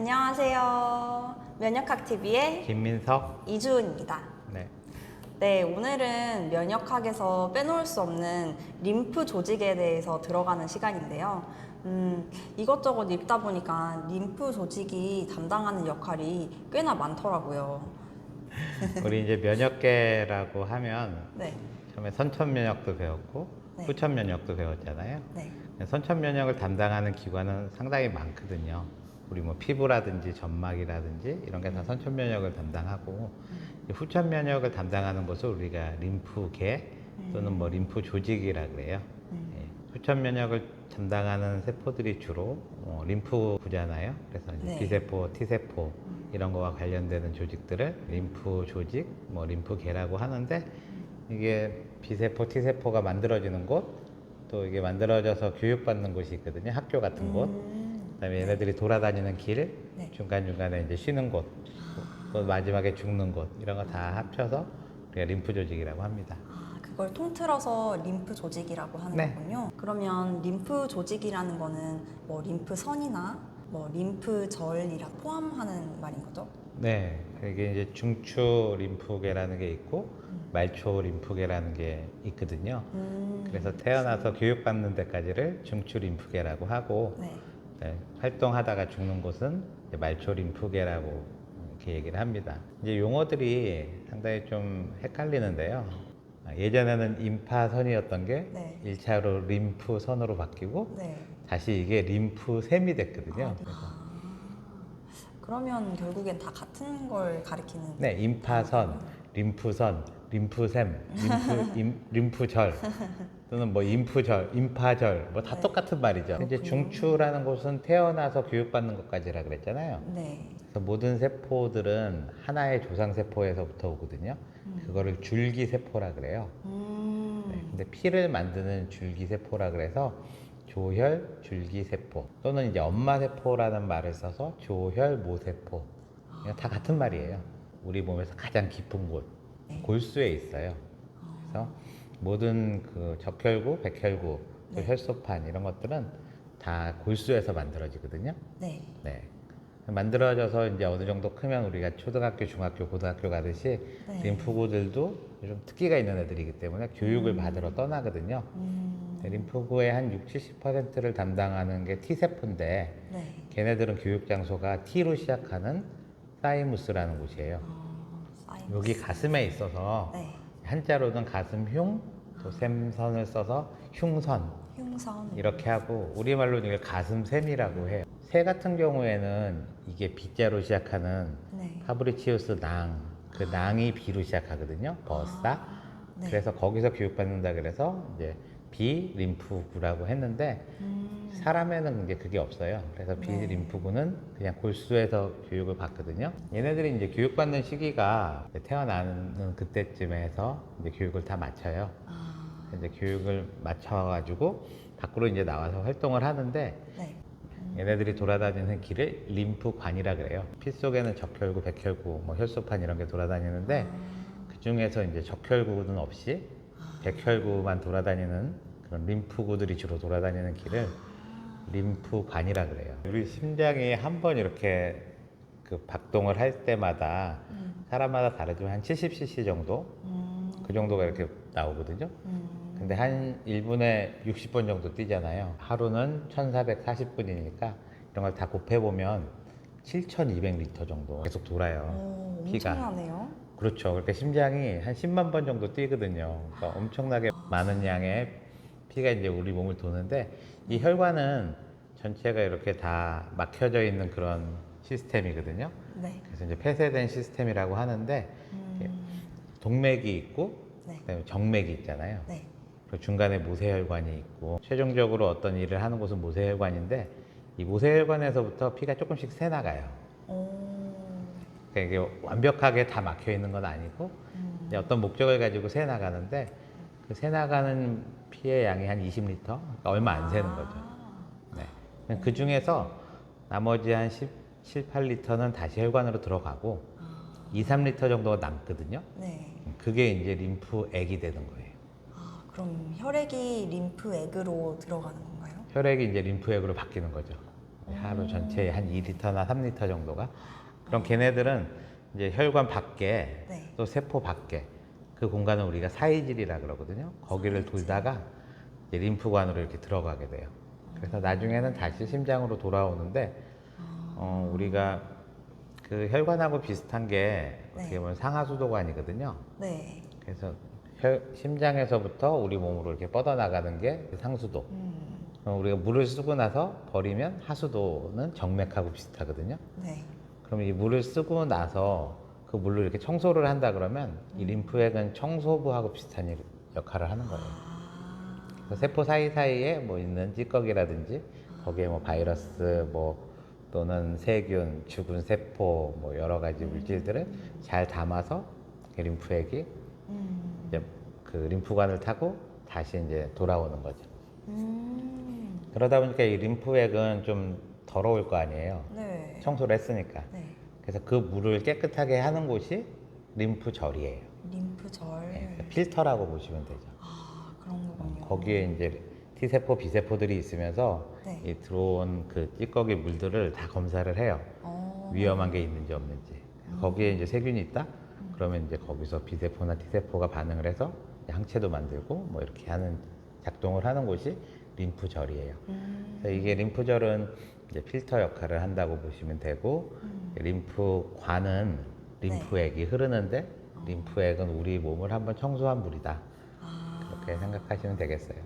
안녕하세요. 면역학TV의 김민석. 이주은입니다. 네. 네, 오늘은 면역학에서 빼놓을 수 없는 림프 조직에 대해서 들어가는 시간인데요. 이것저것 읽다 보니까 림프 조직이 담당하는 역할이 꽤나 많더라고요. 우리 이제 면역계라고 하면 네, 처음에 선천 면역도 배웠고 네. 후천 면역도 배웠잖아요. 네, 선천 면역을 담당하는 기관은 상당히 많거든요. 우리 뭐 피부라든지 점막이라든지 이런 게 다 선천 면역을 담당하고 후천 면역을 담당하는 것을 우리가 림프계 또는 뭐 림프 조직이라 그래요. 예. 후천 면역을 담당하는 세포들이 주로 림프구잖아요. 그래서 이제 네. B세포, T세포 이런 거와 관련되는 조직들을 림프 조직, 뭐 림프계라고 하는데 이게 B세포, T세포가 만들어지는 곳, 또 이게 만들어져서 교육받는 곳이 있거든요. 학교 같은 곳. 그다음에 얘네들이 돌아다니는 길, 네. 중간중간에 이제 쉬는 곳, 또 마지막에 죽는 곳 이런 거 다 합쳐서 우리가 림프 조직이라고 합니다. 아, 그걸 통틀어서 림프 조직이라고 하는 네. 거군요. 그러면 림프 조직이라는 거는 뭐 림프선이나 뭐 림프절이라 포함하는 말인 거죠? 네, 이게 이제 중추 림프계라는 게 있고 말초 림프계라는 게 있거든요. 그래서 태어나서 교육받는 데까지를 중추 림프계라고 하고 네. 네, 활동하다가 죽는 곳은 이제 말초 림프계라고 이렇게 얘기를 합니다. 이제 용어들이 상당히 좀 헷갈리는데요. 예전에는 임파선이었던 게 네. 1차로 림프선으로 바뀌고 네. 다시 이게 림프샘이 됐거든요. 그러면 결국엔 다 같은 걸 가리키는. 네, 임파선, 림프선, 림프샘, 림프절 또는 뭐 임프절, 임파절 뭐 다 네. 똑같은 말이죠. 이제 그렇군요. 중추라는 곳은 태어나서 교육받는 것까지라 그랬잖아요. 네. 그래서 모든 세포들은 하나의 조상 세포에서부터 오거든요. 그거를 줄기세포라 그래요. 네, 근데 피를 만드는 줄기세포라 그래서 조혈 줄기세포 또는 이제 엄마세포라는 말을 써서 조혈모세포. 이거 다 같은 말이에요. 우리 몸에서 가장 깊은 곳, 네. 골수에 있어요. 그래서 모든 그 적혈구, 백혈구, 또 네. 혈소판 이런 것들은 다 골수에서 만들어지거든요. 네. 네. 만들어져서 이제 어느 정도 크면 우리가 초등학교, 중학교, 고등학교 가듯이 네. 림프구들도 좀 특기가 있는 애들이기 때문에 교육을 받으러 떠나거든요. 네, 림프구의 한 60, 70%를 담당하는 게 T세포인데 네. 걔네들은 교육 장소가 T로 시작하는 사이무스라는 곳이에요. 사이머스. 여기 가슴에 있어서 네. 한자로는 가슴흉, 또 샘선을 써서 흉선 흉선. 이렇게 하고 우리말로는 이걸 가슴샘이라고 해요. 새 같은 경우에는 이게 B자로 시작하는 네. 파브리치우스 낭, 그 낭이 B로 시작하거든요. 버사. 네. 그래서 거기서 교육받는다 그래서 이제 B 림프구라고 했는데 사람에는 이제 그게 없어요. 그래서 B 네. 림프구는 그냥 골수에서 교육을 받거든요. 얘네들이 이제 교육받는 시기가 태어나는 그때쯤에서 이제 교육을 다 마쳐요. 이제 교육을 마쳐가지고 밖으로 이제 나와서 활동을 하는데 네. 얘네들이 돌아다니는 길을 림프관이라 그래요. 피 속에는 적혈구, 백혈구, 뭐 혈소판 이런 게 돌아다니는데 그 중에서 이제 적혈구는 없이 백혈구만 돌아다니는 그런 림프구들이 주로 돌아다니는 길을 림프관이라 그래요. 우리 심장이 한 번 이렇게 그 박동을 할 때마다 사람마다 다르지만 한 70cc 정도 그 정도가 이렇게 나오거든요. 근데 한 1분에 60번 정도 뛰잖아요. 하루는 1440분이니까 이런 걸 다 곱해보면 7200리터 정도 계속 돌아요. 오, 피가. 엄청나네요. 그렇죠. 그러니까 심장이 한 10만 번 정도 뛰거든요. 그러니까 엄청나게 많은 양의 피가 이제 우리 몸을 도는데 이 혈관은 전체가 이렇게 다 막혀져 있는 그런 시스템이거든요. 네. 그래서 이제 폐쇄된 시스템이라고 하는데 동맥이 있고 네. 그다음에 정맥이 있잖아요. 네. 그리고 중간에 모세혈관이 있고 최종적으로 어떤 일을 하는 곳은 모세혈관인데 이 모세혈관에서부터 피가 조금씩 새나가요. 오. 그러니까 이게 완벽하게 다 막혀 있는 건 아니고 이제 어떤 목적을 가지고 새나가는데 그 새나가는 피의 양이 한 20리터, 그러니까 얼마 안 새는 거죠. 네. 그 중에서 나머지 한 17, 8리터는 다시 혈관으로 들어가고 2, 3리터 정도가 남거든요. 네. 그게 이제 림프액이 되는 거예요. 아, 그럼 혈액이 림프액으로 들어가는 건가요? 혈액이 이제 림프액으로 바뀌는 거죠. 하루 전체에 한 2리터나 3리터 정도가. 그럼 걔네들은 이제 혈관 밖에 네. 또 세포 밖에 그 공간을 우리가 사이질이라 그러거든요. 거기를 사이질. 돌다가 이제 림프관으로 이렇게 들어가게 돼요. 그래서 나중에는 다시 심장으로 돌아오는데 우리가 그 혈관하고 비슷한 게 어떻게 네. 보면 상하수도관이거든요. 네. 그래서 심장에서부터 우리 몸으로 이렇게 뻗어나가는 게 상수도. 우리가 물을 쓰고 나서 버리면 하수도는 정맥하고 비슷하거든요. 네. 그럼 이 물을 쓰고 나서 그 물로 이렇게 청소를 한다 그러면 이 림프액은 청소부하고 비슷한 역할을 하는 거예요. 그래서 세포 사이사이에 뭐 있는 찌꺼기라든지 거기에 뭐 바이러스 뭐 또는 세균, 죽은 세포 뭐 여러 가지 물질들을 잘 담아서 그 림프액이 이제 그 림프관을 타고 다시 이제 돌아오는 거죠. 그러다 보니까 이 림프액은 좀 더러울 거 아니에요. 네. 청소를 했으니까. 네. 그래서 그 물을 깨끗하게 하는 곳이 림프절이에요. 림프절. 네, 필터라고 보시면 되죠. 아, 그런 거군요. 거기에 이제 T세포, B세포들이 있으면서 네. 이 들어온 그 찌꺼기 물들을 다 검사를 해요. 위험한 게 있는지 없는지. 거기에 이제 세균이 있다? 그러면 이제 거기서 B세포나 T세포가 반응을 해서 항체도 만들고 뭐 이렇게 하는 작동을 하는 곳이 림프절이에요. 그래서 이게 림프절은 이제 필터 역할을 한다고 보시면 되고 림프관은 림프액이 흐르는데 림프액은 우리 몸을 한번 청소한 물이다. 그렇게 생각하시면 되겠어요.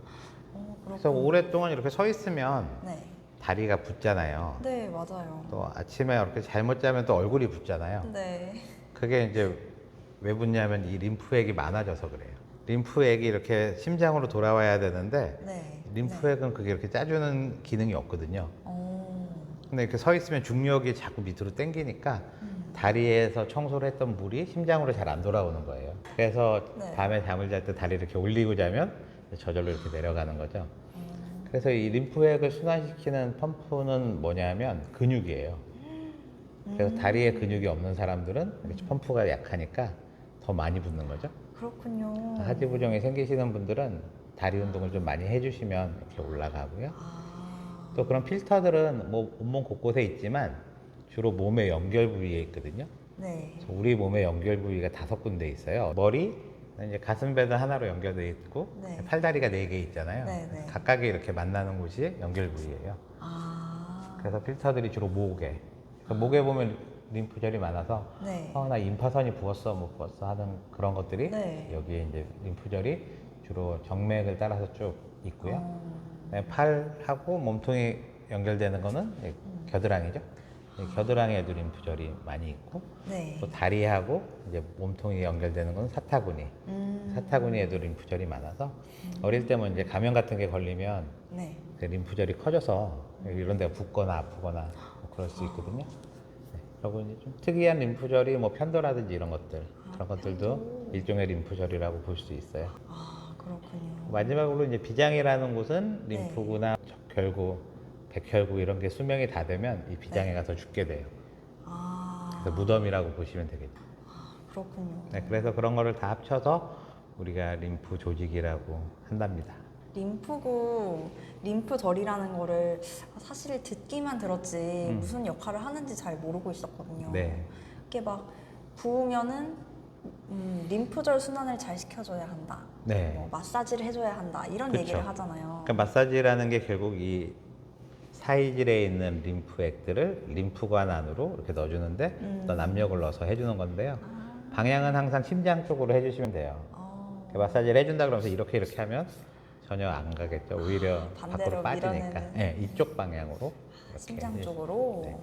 그래서 오랫동안 이렇게 서 있으면 네. 다리가 붓잖아요. 네, 맞아요. 또 아침에 이렇게 잘못 자면 또 얼굴이 붓잖아요. 네. 그게 이제 왜 붓냐면 이 림프액이 많아져서 그래요. 림프액이 이렇게 심장으로 돌아와야 되는데 네. 림프액은 그게 이렇게 짜주는 기능이 없거든요. 근데 이렇게 서 있으면 중력이 자꾸 밑으로 당기니까 다리에서 청소를 했던 물이 심장으로 잘 안 돌아오는 거예요. 그래서 네. 밤에 잠을 잘 때 다리 이렇게 올리고 자면 저절로 이렇게 내려가는 거죠. 그래서 이 림프액을 순환시키는 펌프는 뭐냐면 근육이에요. 그래서 다리에 근육이 없는 사람들은 이렇게 펌프가 약하니까 더 많이 붓는 거죠. 그렇군요. 하지부종이 생기시는 분들은 다리 운동을 좀 많이 해주시면 이렇게 올라가고요. 또 그런 필터들은 뭐 온몸 곳곳에 있지만 주로 몸의 연결 부위에 있거든요. 네. 그래서 우리 몸의 연결 부위가 5군데 있어요. 머리, 이제 가슴배도 하나로 연결되어 있고 네. 팔다리가 4개 있잖아요. 네, 네. 각각이 이렇게 만나는 곳이 연결 부위예요. 그래서 필터들이 주로 목에. 목에 보면 림프절이 많아서 네. 나 임파선이 부었어, 못 부었어 하는 그런 것들이 네. 여기에 이제 림프절이 주로 정맥을 따라서 쭉 있고요. 그다음에 팔하고 몸통이 연결되는 거는 겨드랑이죠. 겨드랑이에도 림프절이 많이 있고 네. 또 다리하고 이제 몸통이 연결되는 건 사타구니. 사타구니에도 림프절이 많아서 어릴 때면 이제 감염 같은 게 걸리면 네. 그 림프절이 커져서 이런 데가 붓거나 아프거나 뭐 그럴 수 있거든요. 네. 그리고 이제 좀 특이한 림프절이 뭐 편도라든지 이런 것들 그런 것들도 일종의 림프절이라고 볼 수 있어요. 아, 그렇군요. 마지막으로 이제 비장이라는 곳은 네. 림프구나 적혈구, 백혈구 이런 게 수명이 다 되면 이 비장애가 더 죽게 돼요. 그래서 무덤이라고 보시면 되겠죠. 그렇군요. 네, 그래서 그런 거를 다 합쳐서 우리가 림프 조직이라고 한답니다. 림프구, 림프절이라는 거를 사실 듣기만 들었지 무슨 역할을 하는지 잘 모르고 있었거든요. 네. 이게 막 부으면은 림프절 순환을 잘 시켜줘야 한다. 네. 뭐 마사지를 해줘야 한다. 이런 그쵸. 얘기를 하잖아요. 그러니까 마사지라는 게 결국 이 사이질에 있는 림프액들을 림프관 안으로 이렇게 넣어주는데 또 압력을 넣어서 해주는 건데요. 방향은 항상 심장 쪽으로 해주시면 돼요. 이렇게 마사지를 해준다 그러면서 이렇게 하면 전혀 안 가겠죠. 오히려 반대로 밖으로 빠지니까. 밀어내는. 네, 이쪽 방향으로. 이렇게 심장 해주시면. 쪽으로. 네.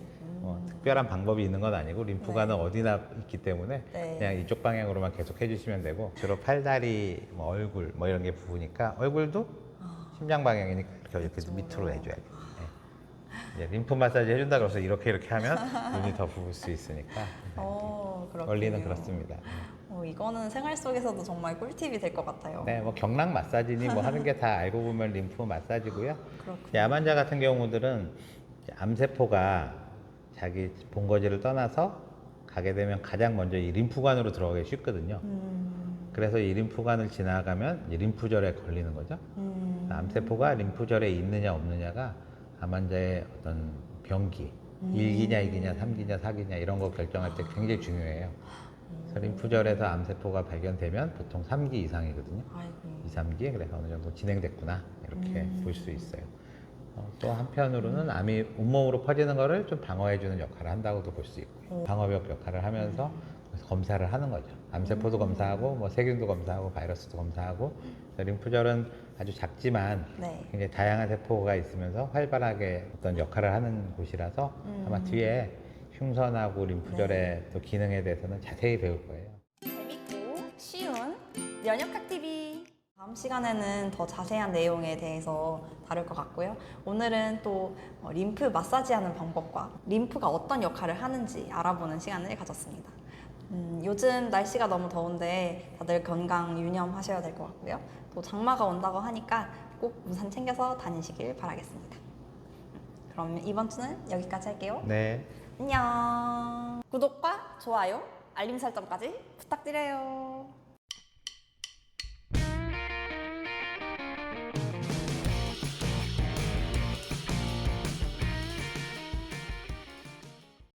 특별한 방법이 있는 건 아니고 림프관은 어디나 있기 때문에 네. 그냥 이쪽 방향으로만 계속 해주시면 되고 주로 팔다리, 뭐 얼굴 뭐 이런 게 부으니까 얼굴도 심장 방향이니까 이렇게 밑으로 해줘야 돼요. 네. 이제 림프 마사지 해준다 그래서 이렇게 하면 눈이 더 부을 수 있으니까 그렇군요. 원리는 그렇습니다. 이거는 생활 속에서도 정말 꿀팁이 될 것 같아요. 네, 뭐 경락 마사지니 뭐 하는 게 다 알고 보면 림프 마사지고요. 그렇군요. 야만자 같은 경우들은 암세포가 자기 본거지를 떠나서 가게 되면 가장 먼저 이 림프관으로 들어가기 쉽거든요. 그래서 이 림프관을 지나가면 이 림프절에 걸리는 거죠. 암세포가 림프절에 있느냐 없느냐가 암 환자의 어떤 병기, 1기냐, 2기냐, 3기냐, 4기냐 이런 거 결정할 때 굉장히 중요해요. 그래서 림프절에서 암세포가 발견되면 보통 3기 이상이거든요. 아이고. 2, 3기 그래서 어느 정도 진행됐구나 이렇게 볼 수 있어요. 또 한편으로는 암이 온몸으로 퍼지는 거를 좀 방어해주는 역할을 한다고도 볼 수 있고요. 방어벽 역할을 하면서 그래서 검사를 하는 거죠. 암세포도 검사하고 뭐 세균도 검사하고 바이러스도 검사하고 그래서 림프절은 아주 작지만 네. 굉장히 다양한 세포가 있으면서 활발하게 어떤 역할을 하는 곳이라서 아마 뒤에 흉선하고 림프절의 또 기능에 대해서는 자세히 배울 거예요. 재밌고 쉬운 면역학 TV. 다음 시간에는 더 자세한 내용에 대해서 다룰 것 같고요. 오늘은 또 림프 마사지하는 방법과 림프가 어떤 역할을 하는지 알아보는 시간을 가졌습니다. 요즘 날씨가 너무 더운데 다들 건강 유념하셔야 될 것 같고요. 또 장마가 온다고 하니까 꼭 우산 챙겨서 다니시길 바라겠습니다. 그럼 이번 주는 여기까지 할게요. 네. 안녕. 구독과 좋아요, 알림 설정까지 부탁드려요.